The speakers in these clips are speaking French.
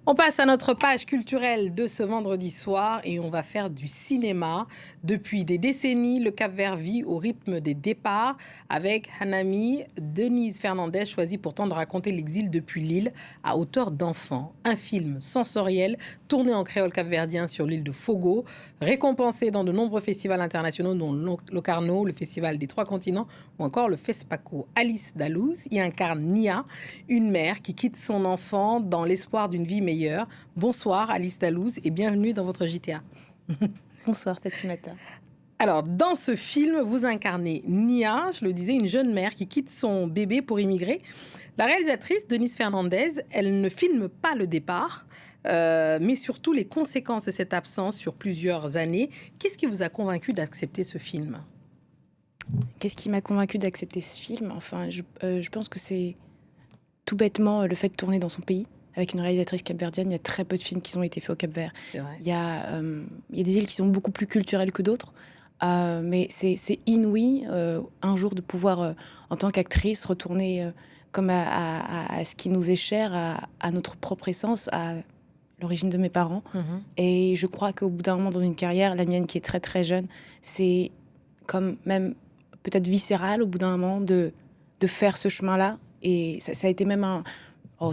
On passe à notre page culturelle de ce vendredi soir et on va faire du cinéma. Depuis des décennies, le Cap-Vert vit au rythme des départs. Avec Hanami, Denise Fernandez choisit pourtant de raconter l'exil depuis l'île à hauteur d'enfant. Un film sensoriel tourné en créole capverdien sur l'île de Fogo, récompensé dans de nombreux festivals internationaux dont Locarno, le Festival des Trois Continents ou encore le FESPACO. Alice Dalouz y incarne Nia, une mère qui quitte son enfant dans l'espoir d'une vie meilleure. Bonsoir Alice Dalouz et bienvenue dans votre JTA. Bonsoir Fatimata. Alors, dans ce film, vous incarnez Nia, je le disais, une jeune mère qui quitte son bébé pour immigrer. La réalisatrice, Denise Fernandez, elle ne filme pas le départ, mais surtout les conséquences de cette absence sur plusieurs années. Qu'est-ce qui vous a convaincu d'accepter ce film ? Qu'est-ce qui m'a convaincue d'accepter ce film ? Enfin, je pense que c'est tout bêtement le fait de tourner dans son pays. Avec une réalisatrice capverdienne, il y a très peu de films qui ont été faits au Cap-Vert. Il y a des îles qui sont beaucoup plus culturelles que d'autres. Mais c'est inouï un jour de pouvoir, en tant qu'actrice, retourner comme à ce qui nous est cher, à notre propre essence, à l'origine de mes parents. Et je crois qu'au bout d'un moment dans une carrière, la mienne qui est très très jeune, c'est comme même peut-être viscéral au bout d'un moment de faire ce chemin-là. Et ça a été même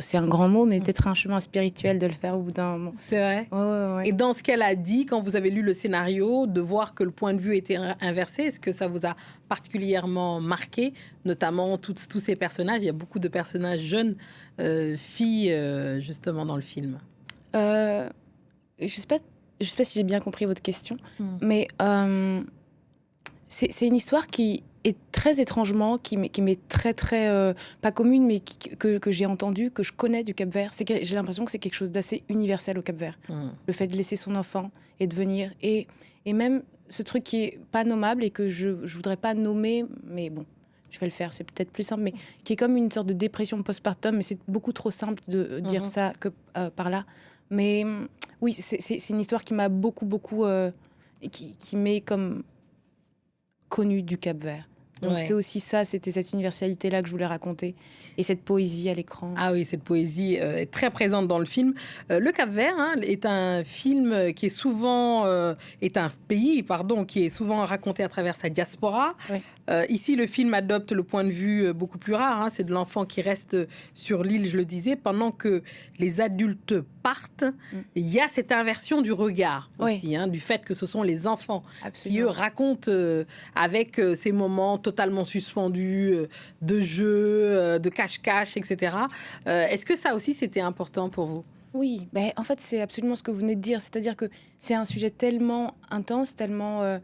c'est un grand mot, mais peut-être un chemin spirituel de le faire au bout d'un moment. C'est vrai. Ouais. Et dans ce qu'elle a dit, quand vous avez lu le scénario, de voir que le point de vue était inversé, est-ce que ça vous a particulièrement marqué, notamment tous ces personnages? Il y a beaucoup de personnages jeunes, filles, justement, dans le film. Je sais pas si j'ai bien compris votre question, mais c'est une histoire qui est très étrangement, qui m'est très très pas commune, mais que j'ai entendu, que je connais du Cap-Vert. J'ai l'impression que c'est quelque chose d'assez universel au Cap-Vert. Le fait de laisser son enfant et de venir, et même ce truc qui est pas nommable et que je voudrais pas nommer, mais bon, je vais le faire, c'est peut-être plus simple, mais qui est comme une sorte de dépression postpartum, mais c'est beaucoup trop simple de dire ça que par là. Mais oui, c'est une histoire qui m'a beaucoup qui m'est comme connue du Cap-Vert. Donc c'est aussi ça, c'était cette universalité-là que je voulais raconter. Et cette poésie à l'écran. Ah oui, cette poésie est très présente dans le film. Le Cap-Vert est un film qui est souvent... est un pays, pardon, qui est souvent raconté à travers sa diaspora. Oui. Ici, le film adopte le point de vue beaucoup plus rare. C'est de l'enfant qui reste sur l'île, je le disais, pendant que les adultes partent. Il y a cette inversion du regard aussi, du fait que ce sont les enfants qui, eux, racontent avec ces moments totalement suspendus de jeu, de cache-cache, etc. Est-ce que ça aussi, c'était important pour vous ? Oui, en fait, c'est absolument ce que vous venez de dire. C'est-à-dire que c'est un sujet tellement intense, tellement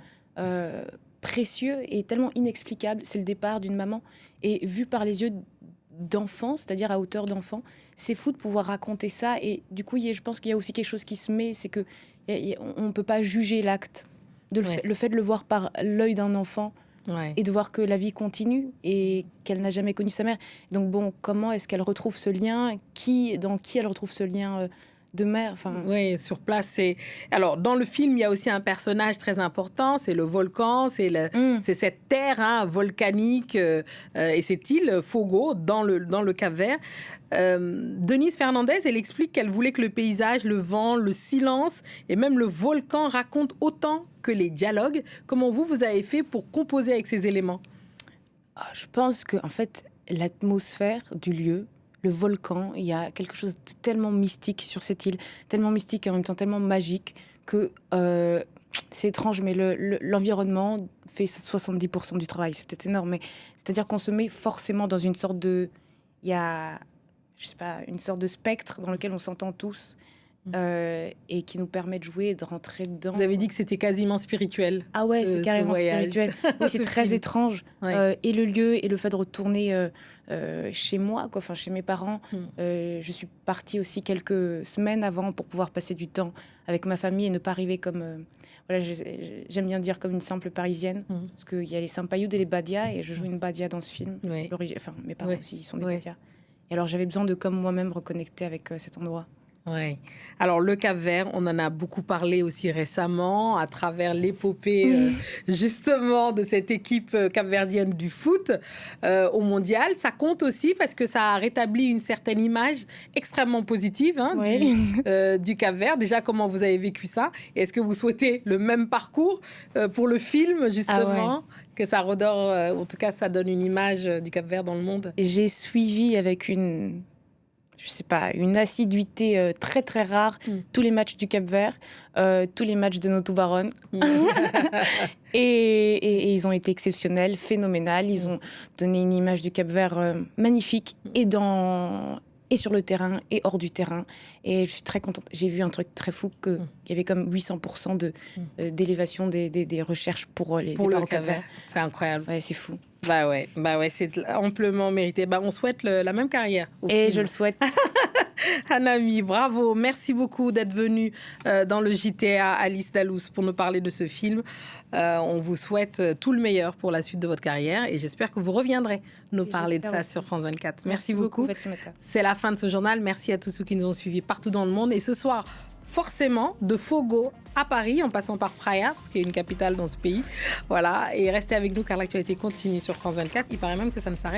précieux et tellement inexplicable. C'est le départ d'une maman. Et vu par les yeux d'enfant, c'est-à-dire à hauteur d'enfant, c'est fou de pouvoir raconter ça. Et du coup, je pense qu'il y a aussi quelque chose qui se met, c'est que on ne peut pas juger l'acte. Le fait de le voir par l'œil d'un enfant, et de voir que la vie continue et qu'elle n'a jamais connu sa mère. Donc bon, comment est-ce qu'elle retrouve ce lien ? Dans qui elle retrouve ce lien de mère ? Oui, sur place, c'est... Alors, dans le film, il y a aussi un personnage très important, c'est le volcan, c'est cette terre volcanique et cette île, Fogo, dans le Cap-Vert. Denise Fernandez, elle explique qu'elle voulait que le paysage, le vent, le silence et même le volcan racontent autant que les dialogues. Comment vous avez fait pour composer avec ces éléments ? Je pense que en fait, l'atmosphère du lieu, le volcan, il y a quelque chose de tellement mystique sur cette île, tellement mystique et en même temps tellement magique que c'est étrange, mais l'environnement fait 70% du travail. C'est peut-être énorme, mais c'est-à-dire qu'on se met forcément dans une sorte de... Il y a, je sais pas, une sorte de spectre dans lequel on s'entend tous et qui nous permet de jouer et de rentrer dedans. Vous avez dit que c'était quasiment spirituel. Ah ouais, c'est carrément spirituel. Oui, c'est très étrange. Et le lieu et le fait de retourner chez moi, chez mes parents. Je suis partie aussi quelques semaines avant pour pouvoir passer du temps avec ma famille et ne pas arriver comme... j'aime bien dire comme une simple Parisienne. Parce qu'il y a les Sampayoud et les Badias et je joue une Badia dans ce film. Mes parents aussi, ils sont des Badias. Et alors j'avais besoin de comme moi-même reconnecter avec cet endroit. Ouais. Alors, le Cap-Vert, on en a beaucoup parlé aussi récemment à travers l'épopée, justement, de cette équipe capverdienne du foot au mondial. Ça compte aussi parce que ça a rétabli une certaine image extrêmement positive du Cap-Vert. Déjà, comment vous avez vécu ça? Et est-ce que vous souhaitez le même parcours pour le film, justement, que ça redore, en tout cas, ça donne une image du Cap-Vert dans le monde? J'ai suivi avec une assiduité très très rare tous les matchs du Cap-Vert, tous les matchs de Noto Baron. Et ils ont été exceptionnels, phénoménales. Ils ont donné une image du Cap-Vert magnifique et sur le terrain et hors du terrain. Et je suis très contente. J'ai vu un truc très fou, qu'il y avait comme 800% d'élévation des recherches pour le Cap-Vert. C'est incroyable. Ouais, c'est fou. Bah ouais, c'est amplement mérité. On souhaite la même carrière. Et je le souhaite. Hanami, bravo. Merci beaucoup d'être venue dans le JTA Alice Dalous pour nous parler de ce film. On vous souhaite tout le meilleur pour la suite de votre carrière et j'espère que vous reviendrez nous parler de ça sur France 24. Merci beaucoup. C'est la fin de ce journal. Merci à tous ceux qui nous ont suivis partout dans le monde. Et ce soir, forcément, de Fogo à Paris, en passant par Praia, parce qu'il y a une capitale dans ce pays. Voilà. Et restez avec nous car l'actualité continue sur France 24. Il paraît même que ça ne s'arrête